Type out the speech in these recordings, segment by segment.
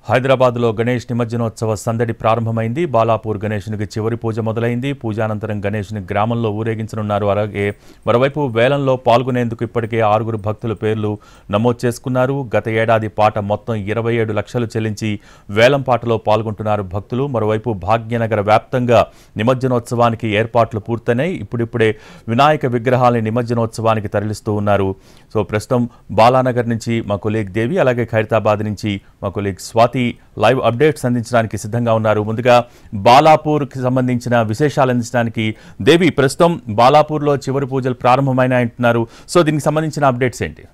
హైదరాబాద్లో గణేష్ నిమజ్జనోత్సవ సందడి ప్రారంభమైంది. బాలాపూర్ గణేశునికి చివరి పూజ మొదలైంది. పూజానంతరం గణేశుని గ్రామంలో ఊరేగించనున్నారు. అలాగే మరోవైపు వేలంలో పాల్గొనేందుకు ఇప్పటికే 6 భక్తుల పేర్లు నమోదు చేసుకున్నారు. గత ఏడాది పాట మొత్తం 27 లక్షలు చెల్లించి వేలం పాటలో పాల్గొంటున్నారు భక్తులు. మరోవైపు భాగ్యనగర వ్యాప్తంగా నిమజ్జనోత్సవానికి ఏర్పాట్లు పూర్తయినాయి. ఇప్పుడిప్పుడే వినాయక విగ్రహాలని నిమజ్జనోత్సవానికి తరలిస్తూ ఉన్నారు. సో ప్రస్తుతం బాలానగర్ నుంచి మా కొలీగ్ దేవి, అలాగే ఖైరతాబాద్ నుంచి మా కొలీగ్ స్వాతి లైవ్ అప్డేట్స్ అందించడానికి సిద్ధంగా ఉన్నారు. ముందుగా బాలాపూర్కి సంబంధించిన విశేషాలు అందించడానికి దేవి, ప్రస్తుతం బాలాపూర్లో చివరి పూజలు ప్రారంభమైన అంటున్నారు. సో దీనికి సంబంధించిన అప్డేట్స్ ఏంటి?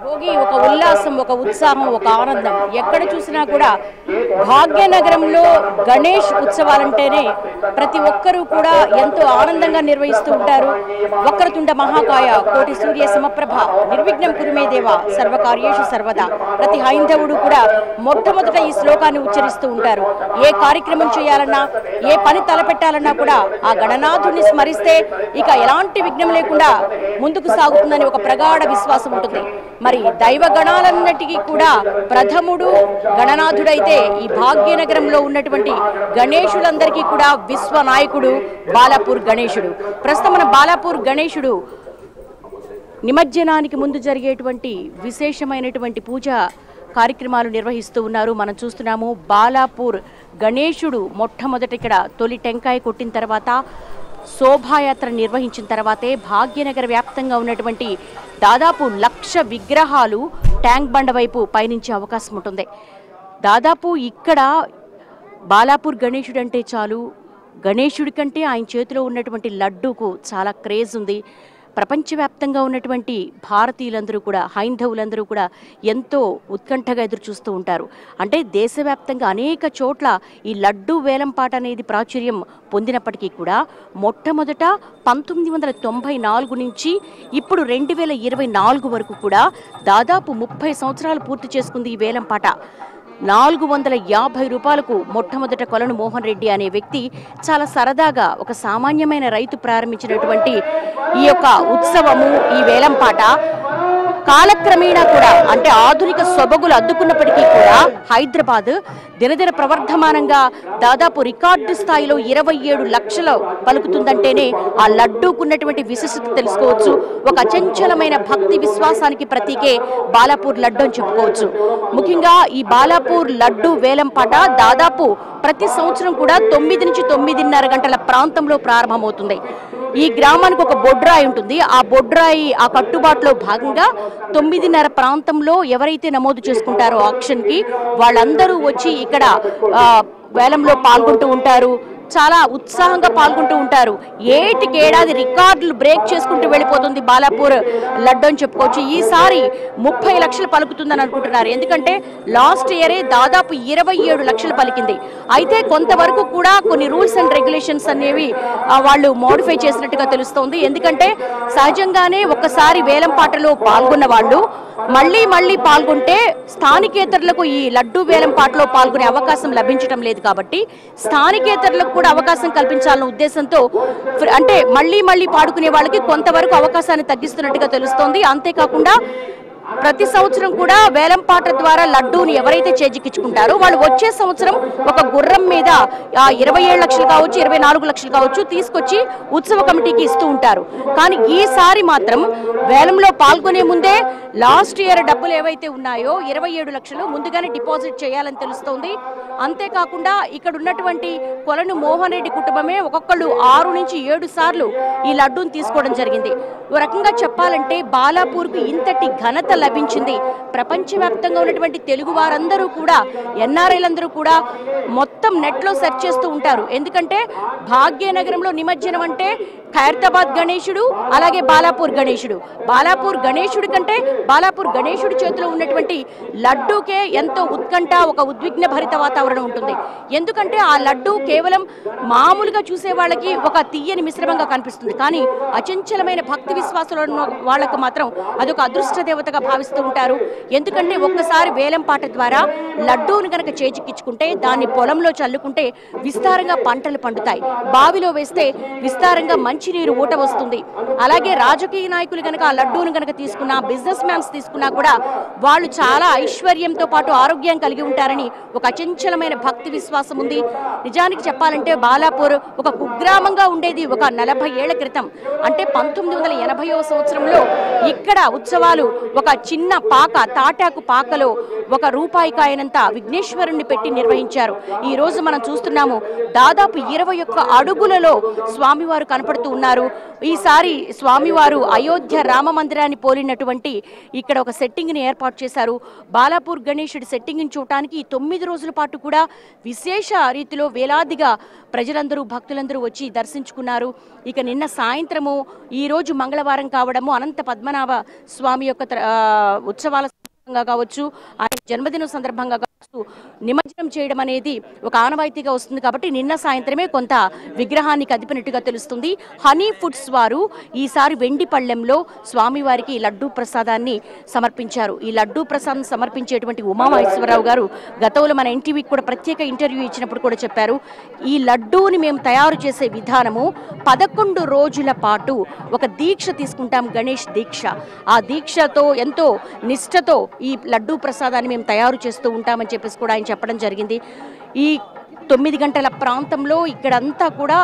భోగి ఒక ఉల్లాసం, ఒక ఉత్సాహం, ఒక ఆనందం. ఎక్కడ చూసినా కూడా భాగ్యనగరంలో గణేష్ ఉత్సవాలంటేనే ప్రతి ఒక్కరూ కూడా ఎంతో ఆనందంగా నిర్వహిస్తూ ఉంటారు. వక్రతుండ మహాకాయ కోటి సూర్య సమప్రభ నిర్విఘ్నం కురుమే దేవ సర్వకార్యేషు సర్వదా. ప్రతి హైందవుడు కూడా మొట్టమొదట ఈ శ్లోకాన్ని ఉచ్చరిస్తూ ఉంటారు. ఏ కార్యక్రమం చేయాలన్నా, ఏ పని తలపెట్టాలన్నా కూడా ఆ గణనాథుడిని స్మరిస్తే ఇక ఎలాంటి విఘ్నం లేకుండా ముందుకు సాగుతుందని ఒక ప్రగాఢ విశ్వాసం ఉంటుంది. మరి దైవ గణాలన్నిటికీ కూడా ప్రథముడు గణనాథుడైతే ఈ భాగ్యనగరంలో ఉన్నటువంటి గణేశులందరికీ కూడా విశ్వనాయకుడు బాలాపూర్ గణేశుడు. ప్రస్తుతం మన బాలాపూర్ గణేశుడు నిమజ్జనానికి ముందు జరిగేటువంటి విశేషమైనటువంటి పూజ కార్యక్రమాలు నిర్వహిస్తూ ఉన్నారు. మనం చూస్తున్నాము బాలాపూర్ గణేశుడు మొట్టమొదట ఇక్కడ తొలి టెంకాయ కొట్టిన తర్వాత శోభాయాత్ర నిర్వహించిన తర్వాతే భాగ్యనగర వ్యాప్తంగా ఉన్నటువంటి దాదాపు 1,00,000 విగ్రహాలు ట్యాంక్ బండ వైపు పయనించే అవకాశం ఉంటుంది. దాదాపు ఇక్కడ బాలాపూర్ గణేశుడు అంటే చాలు, గణేశుడి కంటే ఆయన చేతిలో ఉన్నటువంటి లడ్డూకు చాలా క్రేజ్ ఉంది. ప్రపంచవ్యాప్తంగా ఉన్నటువంటి భారతీయులందరూ కూడా, హైందవులందరూ కూడా ఎంతో ఉత్కంఠగా ఎదురు చూస్తూ ఉంటారు. అంటే దేశవ్యాప్తంగా అనేక చోట్ల ఈ లడ్డూ వేలంపాట అనేది ప్రాచుర్యం పొందినప్పటికీ కూడా మొట్టమొదట 1994 నుంచి ఇప్పుడు 2024 వరకు కూడా దాదాపు 30 సంవత్సరాలు పూర్తి చేసుకుంది ఈ వేలంపాట. 450 రూపాయలకు మొట్టమొదట కొలను మోహన్ రెడ్డి అనే వ్యక్తి చాలా సరదాగా ఒక సామాన్యమైన రైతు ప్రారంభించినటువంటి ఈ యొక్క ఉత్సవము, ఈ వేలంపాట కాలక్రమేణా కూడా అంటే ఆధునిక సొబగులు అద్దుకున్నప్పటికీ కూడా హైదరాబాద్ దినదిన ప్రవర్ధమానంగా దాదాపు రికార్డు స్థాయిలో 27 లక్షలు పలుకుతుందంటేనే ఆ లడ్డూకున్నటువంటి విశిష్టత తెలుసుకోవచ్చు. ఒక అచంచలమైన భక్తి విశ్వాసానికి ప్రతీకే బాలాపూర్ లడ్డు అని చెప్పుకోవచ్చు. ముఖ్యంగా ఈ బాలాపూర్ లడ్డు వేలంపాట దాదాపు ప్రతి సంవత్సరం కూడా 9 నుంచి 9:30 గంటల ప్రాంతంలో ప్రారంభమవుతుంది. ఈ గ్రామానికి ఒక బొడ్రాయి ఉంటుంది. ఆ బొడ్రాయి ఆ కట్టుబాటులో భాగంగా 9:30 ప్రాంతంలో ఎవరైతే నమోదు చేసుకుంటారో ఆక్షన్కి వాళ్ళందరూ వచ్చి ఇక్కడ వేలంలో పాల్గొంటూ ఉంటారు. చాలా ఉత్సాహంగా పాల్గొంటూ ఉంటారు. ఏడాది రికార్డులు బ్రేక్ చేసుకుంటూ వెళ్ళిపోతుంది బాలాపూర్ లడ్డు అని చెప్పుకోవచ్చు. ఈసారి 30 లక్షలు పలుకుతుందని అనుకుంటున్నారు. ఎందుకంటే లాస్ట్ ఇయరే దాదాపు 27 లక్షలు పలికింది. అయితే కొంతవరకు కూడా కొన్ని రూల్స్ అండ్ రెగ్యులేషన్స్ అనేవి వాళ్ళు మోడిఫై చేసినట్టుగా తెలుస్తోంది. ఎందుకంటే సహజంగానే ఒక్కసారి వేలంపాటలో పాల్గొన్న వాళ్ళు మళ్ళీ పాల్గొంటే స్థానికేతరులకు ఈ లడ్డు వేలంపాటలో పాల్గొనే అవకాశం లభించడం లేదు. కాబట్టి స్థానికేతరులకు కూడా అవకాశం కల్పించాలన్న ఉద్దేశంతో అంటే మళ్ళీ పాడుకునే వాళ్ళకి కొంతవరకు అవకాశాన్ని తగ్గిస్తున్నట్టుగా తెలుస్తోంది. అంతేకాకుండా ప్రతి సంవత్సరం కూడా వేలంపాట ద్వారా లడ్డూని ఎవరైతే చేజిక్కించుకుంటారో వాళ్ళు వచ్చే సంవత్సరం ఒక గుర్రం మీద 27 లక్షలు కావచ్చు, 24 లక్షలు కావచ్చు తీసుకొచ్చి ఉత్సవ కమిటీకి ఇస్తూ ఉంటారు. కానీ ఈసారి మాత్రం వేలంలో పాల్గొనే ముందే లాస్ట్ ఇయర్ డబ్బులు ఏవైతే ఉన్నాయో 27 లక్షలు ముందుగానే డిపాజిట్ చేయాలని తెలుస్తోంది. అంతేకాకుండా ఇక్కడ ఉన్నటువంటి కొలను మోహన్ రెడ్డి కుటుంబమే ఒక్కొక్కళ్ళు 6 నుంచి 7 సార్లు ఈ లడ్డూని తీసుకోవడం జరిగింది. ఓ రకంగా చెప్పాలంటే బాలాపూర్కు ఇంతటి ఘనత లభించింది. ప్రపంచవ్యాప్తంగా ఉన్నటువంటి తెలుగు వారందరూ కూడా, ఎన్ఆర్ఐలందరూ కూడా మొత్తం నెట్లో సెర్చ్ చేస్తూ ఉంటారు. ఎందుకంటే భాగ్యనగరంలో నిమజ్జనం అంటే ఖైరతాబాద్ గణేశుడు, అలాగే బాలాపూర్ గణేశుడు. బాలాపూర్ గణేశుడి కంటే బాలాపూర్ గణేశుడి చేతిలో ఉన్నటువంటి లడ్డూకే ఎంతో ఉత్కంఠ, ఒక ఉద్విగ్న భరిత వాతావరణం ఉంటుంది. ఎందుకంటే ఆ లడ్డు కేవలం మామూలుగా చూసే వాళ్ళకి ఒక తీయని మిశ్రమంగా కనిపిస్తుంది. కానీ అచంచలమైన భక్తి విశ్వాసాలు ఉన్న వాళ్ళకు మాత్రం అదొక అదృష్ట దేవతగా భావిస్తూ ఉంటారు. ఎందుకంటే ఒక్కసారి వేలంపాట ద్వారా లడ్డూను కనుక చేజిక్కించుకుంటే దాన్ని పొలంలో చల్లుకుంటే విస్తారంగా పంటలు పండుతాయి, బావిలో వేస్తే విస్తారంగా మంచినీరు ఊట వస్తుంది. అలాగే రాజకీయ నాయకులు కనుక ఆ లడ్డూను కనుక తీసుకున్నా, బిజినెస్ మ్యాన్స్ తీసుకున్నా కూడా వాళ్ళు చాలా ఐశ్వర్యంతో పాటు ఆరోగ్యం కలిగి ఉంటారని ఒక అచంచలమైన భక్తి విశ్వాసం ఉంది. నిజానికి చెప్పాలంటే బాలాపూర్ ఒక కుగ్రామంగా ఉండేది ఒక 40 ఏళ్ల క్రితం. అంటే 1980వ సంవత్సరంలో ఇక్కడ ఉత్సవాలు ఒక చిన్న పాక, తాటాకు పాకలో ₹1 కాయనంత విఘ్నేశ్వరుణ్ణి పెట్టి నిర్వహించారు. ఈ రోజు మనం చూస్తున్నాము దాదాపు 21 అడుగులలో స్వామివారు కనపడుతూ ఉన్నారు. ఈసారి స్వామివారు అయోధ్య రామ మందిరాన్ని పోలినటువంటి ఇక్కడ ఒక సెట్టింగ్ ని ఏర్పాటు చేశారు. బాలాపూర్ గణేశుడి సెట్టింగ్ ని చూడటానికి 9 రోజుల పాటు కూడా విశేష రీతిలో వేలాదిగా ప్రజలందరూ భక్తులందరూ వచ్చి దర్శించుకున్నారు. ఇక నిన్న సాయంత్రము, ఈ రోజు మంగళవారం కావడము, అనంత పద్మనాభ స్వామి యొక్క ఉత్సవాల కావచ్చు, ఆయన జన్మదినం సందర్భంగా కావచ్చు, నిమజ్జనం చేయడం అనేది ఒక ఆనవాయితీగా వస్తుంది. కాబట్టి నిన్న సాయంత్రమే కొంత విగ్రహాన్ని కదిపినట్టుగా తెలుస్తుంది. హనీ ఫుడ్స్ వారు ఈసారి వెండి పళ్ళెంలో స్వామివారికి లడ్డూ ప్రసాదాన్ని సమర్పించారు. ఈ లడ్డూ ప్రసాదం సమర్పించేటువంటి ఉమామహేశ్వరరావు గారు గతంలో మన ఎన్టీవీకి కూడా ప్రత్యేక ఇంటర్వ్యూ ఇచ్చినప్పుడు కూడా చెప్పారు, ఈ లడ్డూని మేము తయారు చేసే విధానము 11 రోజుల పాటు ఒక దీక్ష తీసుకుంటాం, గణేష్ దీక్ష. ఆ దీక్షతో ఎంతో నిష్ఠతో ఈ లడ్డూ ప్రసాదాన్ని మేము తయారు చేస్తూ ఉంటామని చెప్పేసి కూడా ఆయన చెప్పడం జరిగింది. ఈ 9 గంటల ప్రాంతంలో ఇక్కడంతా కూడా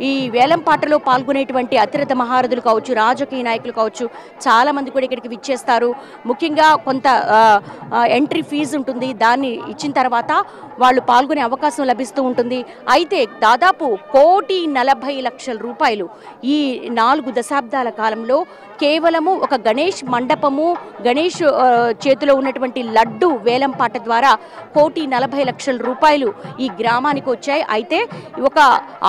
ఈ వేలంపాటలో పాల్గొనేటువంటి అతిరథ మహారథులు కావచ్చు, రాజకీయ నాయకులు కావచ్చు, చాలామంది కూడా ఇక్కడికి విచ్చేస్తారు. ముఖ్యంగా కొంత ఎంట్రీ ఫీజు ఉంటుంది, దాన్ని ఇచ్చిన తర్వాత వాళ్ళు పాల్గొనే అవకాశం లభిస్తూ ఉంటుంది. అయితే దాదాపు ₹1,40,00,000 ఈ 4 దశాబ్దాల కాలంలో కేవలము ఒక గణేష్ మండపము, గణేష్ చేతిలో ఉన్నటువంటి లడ్డు వేలంపాట ద్వారా ₹1,40,00,000 ఈ గ్రామానికి వచ్చాయి. అయితే ఒక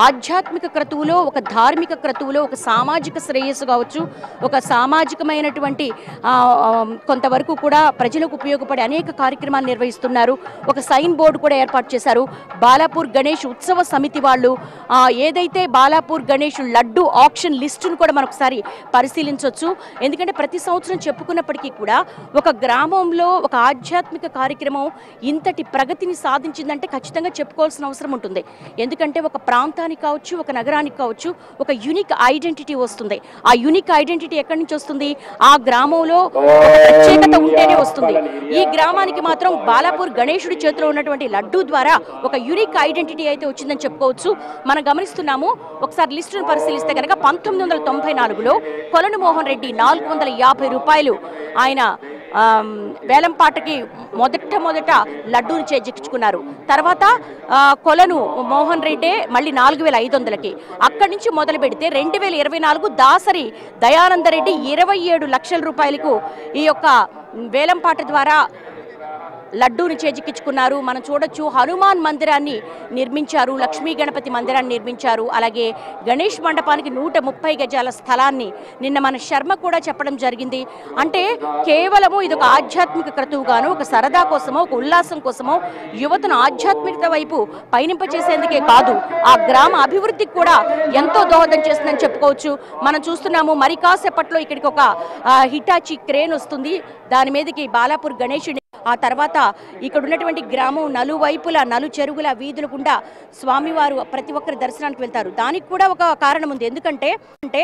ఆధ్యాత్మిక క్రతువులో, ఒక ధార్మిక క్రతువులో, ఒక సామాజిక శ్రేయస్సు కావచ్చు, ఒక సామాజికమైనటువంటి కొంతవరకు కూడా ప్రజలకు ఉపయోగపడే అనేక కార్యక్రమాలు నిర్వహిస్తున్నారు. ఒక సైన్ బోర్డు కూడా ఏర్పాటు చేశారు. బాలాపూర్ గణేష్ ఉత్సవ సమితి వాళ్ళు ఏదైతే బాలాపూర్ గణేష్ లడ్డు ఆక్షన్ లిస్టును కూడా మనం ఒకసారి పరిశీలించవచ్చు. ఎందుకంటే ప్రతి సంవత్సరం చెప్పుకున్నప్పటికీ కూడా ఒక గ్రామంలో ఒక ఆధ్యాత్మిక కార్యక్రమం ఇంతటి ప్రగతిని సాధించిందంటే ఖచ్చితంగా చెప్పుకోవాల్సిన అవసరం ఉంటుంది. ఎందుకంటే ఒక ప్రాంతానికి కావచ్చు, ఒక నగరానికి కావచ్చు, ఒక యూనిక్ ఐడెంటిటీ వస్తుంది. ఆ యూనిక్ ఐడెంటిటీ ఎక్కడి నుంచి వస్తుంది? ఆ గ్రామంలో ప్రత్యేకత ఉంటేనే వస్తుంది. ఈ గ్రామానికి మాత్రం బాలాపూర్ గణేశుడి చేతిలో ఉన్నటువంటి లడ్డూ ద్వారా ఒక యూనిక్ ఐడెంటిటీ అయితే వచ్చిందని చెప్పుకోవచ్చు. మనం గమనిస్తున్నాము. ఒకసారి లిస్టును పరిశీలిస్తే కనుక 1994లో కొలను మోహన్ రెడ్డి ₹450 ఆయన వేలంపాటకి మొదట లడ్డూని చేజిక్కించుకున్నారు. తర్వాత కొలను మోహన్ రెడ్డి మళ్ళీ 4,500కి. అక్కడి నుంచి మొదలు పెడితే 2024 దాసరి దయానందరెడ్డి ₹27 లక్షలకు ఈ యొక్క వేలంపాట ద్వారా లడ్డూని చేజిక్కించుకున్నారు. మనం చూడొచ్చు, హనుమాన్ మందిరాన్ని నిర్మించారు, లక్ష్మీ గణపతి మందిరాన్ని నిర్మించారు. అలాగే గణేష్ మండపానికి 130 గజాల స్థలాన్ని నిన్న మన శర్మ కూడా చెప్పడం జరిగింది. అంటే కేవలము ఇది ఒక ఆధ్యాత్మిక క్రతువుగాను, ఒక సరదా కోసమో, ఒక ఉల్లాసం కోసమో, యువతను ఆధ్యాత్మికత వైపు పయనింపచేసేందుకే కాదు, ఆ గ్రామ అభివృద్ధికి కూడా ఎంతో దోహదం చేస్తుందని చెప్పుకోవచ్చు. మనం చూస్తున్నాము, మరి కాసేపట్లో ఇక్కడికి ఒక హిటాచి క్రేన్ వస్తుంది. దాని మీదకి బాలాపూర్ గణేశుడి, ఆ తర్వాత ఇక్కడ ఉన్నటువంటి గ్రామం నలువైపులా, చెరుగుల వీధుల గుండా స్వామివారు ప్రతి ఒక్కరి దర్శనానికి వెళ్తారు. దానికి కూడా ఒక కారణం ఉంది. ఎందుకంటే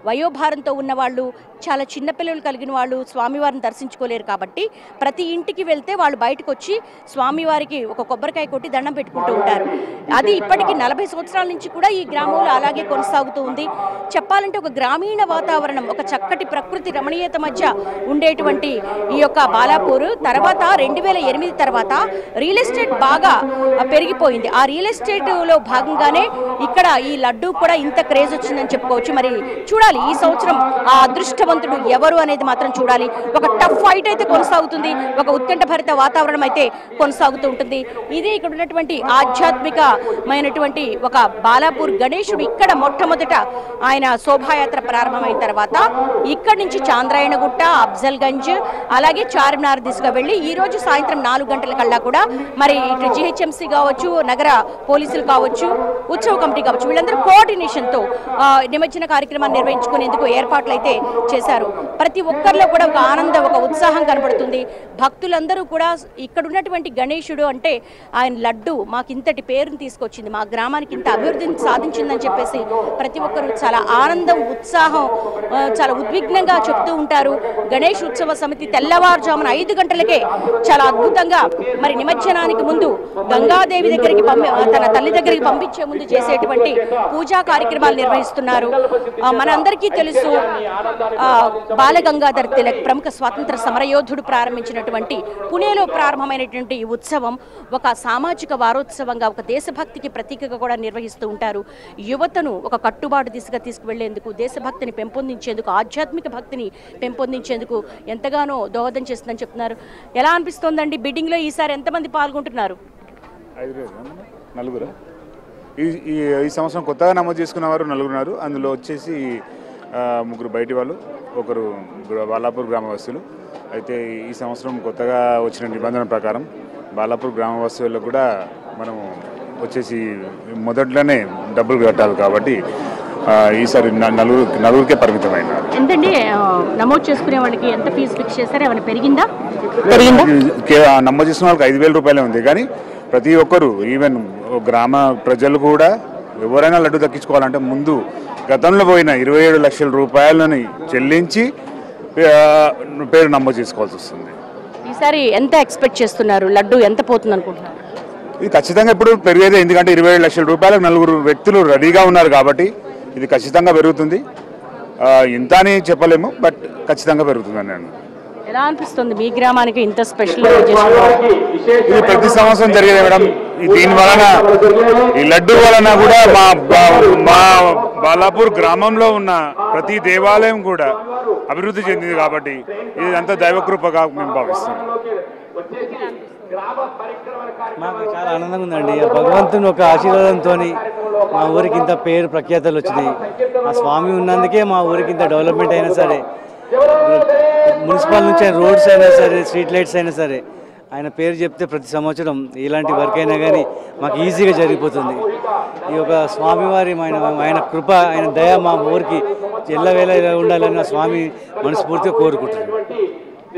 వయోభారంతో ఉన్నవాళ్ళు, చాలా చిన్నపిల్లలు కలిగిన వాళ్ళు స్వామివారిని దర్శించుకోలేరు. కాబట్టి ప్రతి ఇంటికి వెళ్తే వాళ్ళు బయటకు వచ్చి స్వామివారికి ఒక కొబ్బరికాయ కొట్టి దండం పెట్టుకుంటూ ఉంటారు. అది ఇప్పటికీ 40 సంవత్సరాల నుంచి కూడా ఈ గ్రామంలో అలాగే కొనసాగుతూ ఉంది. చెప్పాలంటే ఒక గ్రామీణ వాతావరణం, ఒక చక్కటి ప్రకృతి రమణీయత మధ్య ఉండేటువంటి ఈ యొక్క బాలాపూర్ తర్వాత 2008 తర్వాత రియల్ ఎస్టేట్ బాగా పెరిగిపోయింది. ఆ రియల్ ఎస్టేట్లో భాగంగానే ఇక్కడ ఈ లడ్డు కూడా ఇంత క్రేజ్ వచ్చిందని చెప్పుకోవచ్చు. మరి చూడాలి ఈ సంవత్సరం ఆ అదృష్టవంతుడు ఎవరు అనేది మాత్రం చూడాలి. ఒక టఫ్ ఫైట్ అయితే కొనసాగుతుంది, ఒక ఉత్కంఠ భరిత వాతావరణం అయితే కొనసాగుతూ ఉంటుంది. ఇది ఇక్కడ ఉన్నటువంటి ఆధ్యాత్మికమైనటువంటి ఒక బాలాపూర్ గణేశుడు. ఇక్కడ మొట్టమొదట ఆయన శోభాయాత్ర ప్రారంభమైన తర్వాత ఇక్కడి నుంచి చాంద్రాయణగుట్ట, అఫ్జల్గంజ్, అలాగే చార్మినార్ దిశగా వెళ్ళి ఈ రోజు సాయంత్రం 4 గంటల కల్లా కూడా మరి ఇటు జిహెచ్ఎంసీ కావచ్చు, నగర పోలీసులు కావచ్చు, ఉత్సవ కమిటీ కావచ్చు, వీళ్ళందరూ కోఆర్డినేషన్తో నిమజ్జన కార్యక్రమాన్ని నిర్వహించారు. దర్శించుకునేందుకు ఏర్పాట్లు అయితే చేశారు. ప్రతి ఒక్కరిలో కూడా ఒక ఆనందం, ఒక ఉత్సాహం కనబడుతుంది. భక్తులందరూ కూడా ఇక్కడ ఉన్నటువంటి గణేశుడు అంటే ఆయన లడ్డు మాకు ఇంతటి పేరుని తీసుకొచ్చింది, మా గ్రామానికి ఇంత అభివృద్ధిని సాధించిందని చెప్పేసి ప్రతి ఒక్కరు చాలా ఆనందం, ఉత్సాహం, చాలా ఉద్విగ్నంగా చెప్తూ ఉంటారు. గణేష్ ఉత్సవ సమితి తెల్లవారుజామున 5 గంటలకే చాలా అద్భుతంగా మరి నిమజ్జనానికి ముందు గంగాదేవి దగ్గరికి తన తల్లి దగ్గరికి పంపించే ముందు చేసేటువంటి పూజా కార్యక్రమాలు నిర్వహిస్తున్నారు. మనందరికీ తెలుసు బాలగంగాధర్ తిలక్ ప్రముఖ స్వాతంత్ర సమరయోధుడు ప్రారంభించినటువంటి పుణేలో ప్రారంభమైనటువంటి ఈ ఉత్సవం ఒక సామాజిక వారోత్సవంగా, ఒక దేశభక్తికి ప్రతీకగా కూడా నిర్వహిస్తూ ఉంటారు. యువతను ఒక కట్టుబాటు దిశగా తీసుకువెళ్లేందుకు, దేశభక్తిని పెంపొందించేందుకు, ఆధ్యాత్మిక భక్తిని పెంపొందించేందుకు ఎంతగానో దోహదం చేస్తుందని చెప్తున్నారు. ఎలా అనిపిస్తోందండి? బిడ్డింగ్ లో ఈసారి ఎంతమంది పాల్గొంటున్నారు? 4 ఈ సంవత్సరం కొత్తగా నమోదు చేసుకున్న వారు 4 ఉన్నారు. అందులో వచ్చేసి 3 బయటి వాళ్ళు, 1 బాలాపూర్ గ్రామవాసులు. అయితే ఈ సంవత్సరం కొత్తగా వచ్చిన నిబంధన ప్రకారం బాలాపూర్ గ్రామవాసులకు కూడా మనం వచ్చేసి మొదట్లోనే డబ్బులు కట్టాలి కాబట్టి ఈసారి నలుగురికే పరిమితమైనారు. ఎంతండి నమోదు చేసుకునే వాళ్ళకి ఎంత ఫీజు ఫిక్స్ చేశారు? ఏమైనా పెరిగిందా? నమోదు చేసుకున్న వాళ్ళకి 5,000 రూపాయలే ఉంది. కానీ ప్రతి ఒక్కరు, ఈవెన్ గ్రామ ప్రజలు కూడా ఎవరైనా లడ్డు దక్కించుకోవాలంటే ముందు గతంలో పోయిన 27 లక్షల రూపాయలని చెల్లించి పేరు నమోదు చేసుకోవాల్సి వస్తుంది. ఈసారి ఎంత ఎక్స్పెక్ట్ చేస్తున్నారు? లడ్డు ఎంత పోతుంది అనుకుంటున్నారు? ఇది ఖచ్చితంగా ఇప్పుడు పెరిగేదే, ఎందుకంటే 27 లక్షల రూపాయలకు 4 వ్యక్తులు రెడీగా ఉన్నారు కాబట్టి ఇది ఖచ్చితంగా పెరుగుతుంది. ఇంత అని చెప్పలేము, బట్ ఖచ్చితంగా పెరుగుతుందని నేను. ఎలా అనిపిస్తుంది మీ గ్రామానికి ఇంత స్పెషల్? ఇది ప్రతి సంవత్సరం జరిగేది మేడం. దీని వలన, ఈ లడ్డు వలన కూడా మా బాలాపూర్ గ్రామంలో ఉన్న ప్రతి దేవాలయం కూడా అభివృద్ధి చెందింది కాబట్టి ఇది అంతా దైవకృపగా మేము భావిస్తున్నాం. మాకు చాలా ఆనందంగా ఉందండి. భగవంతుని ఒక ఆశీర్వాదంతో మా ఊరికి ఇంత పేరు ప్రఖ్యాతలు వచ్చినాయి. ఆ స్వామి ఉన్నందుకే మా ఊరికి ఇంత డెవలప్మెంట్ అయినా సరే, మున్సిపల్ నుంచి రోడ్స్ అయినా సరే, స్ట్రీట్ లైట్స్ అయినా సరే, ఆయన పేరు చెప్తే ప్రతి సంవత్సరం ఎలాంటి వర్క్ అయినా కానీ మాకు ఈజీగా జరిగిపోతుంది. ఈ యొక్క స్వామివారి ఆయన కృప, ఆయన దయ మా ఊరికి ఎల్లవేళ ఉండాలని స్వామి మనస్ఫూర్తిగా కోరుకుంటున్నాను.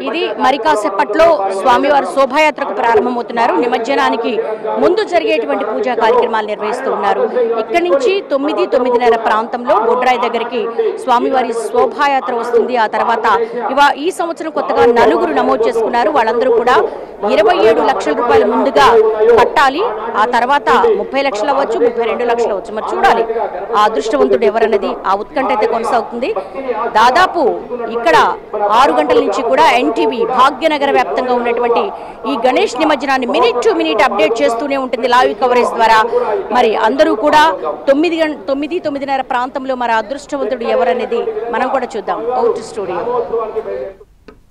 ఇది మరి కాసేపట్లో స్వామివారు శోభాయాత్రకు ప్రారంభమవుతున్నారు. నిమజ్జనానికి ముందు జరిగేటువంటి పూజా కార్యక్రమాలు నిర్వహిస్తూ ఉన్నారు. ఇక్కడి నుంచి 9-9:30 ప్రాంతంలో బొడ్రాయి దగ్గరికి స్వామివారి శోభాయాత్ర వస్తుంది. ఆ తర్వాత ఈ సంవత్సరం కొత్తగా 4 నమోదు చేసుకున్నారు. వాళ్ళందరూ కూడా 27 లక్షల రూపాయలు ముందుగా కట్టాలి. ఆ తర్వాత 30 లక్షలు అవ్వచ్చు, 32 లక్షలు అవ్వచ్చు. మరి చూడాలి ఆ అదృష్టవంతుడు ఎవరన్నది. ఆ ఉత్కంఠ అయితే కొనసాగుతుంది. దాదాపు ఇక్కడ 6 గంటల నుంచి కూడా ఎన్టీవీ భాగ్యనగర వ్యాప్తంగా ఉన్నటువంటి ఈ గణేష్ నిమజ్జనాన్ని మినిట్ టు మినిట్ అప్డేట్ చేస్తూనే ఉంటుంది లైవ్ కవరేజ్ ద్వారా. మరి అందరూ కూడా 9-9:30 ప్రాంతంలో మరి అదృష్టవంతుడు ఎవరనేది మనం కూడా చూద్దాం. Out studio.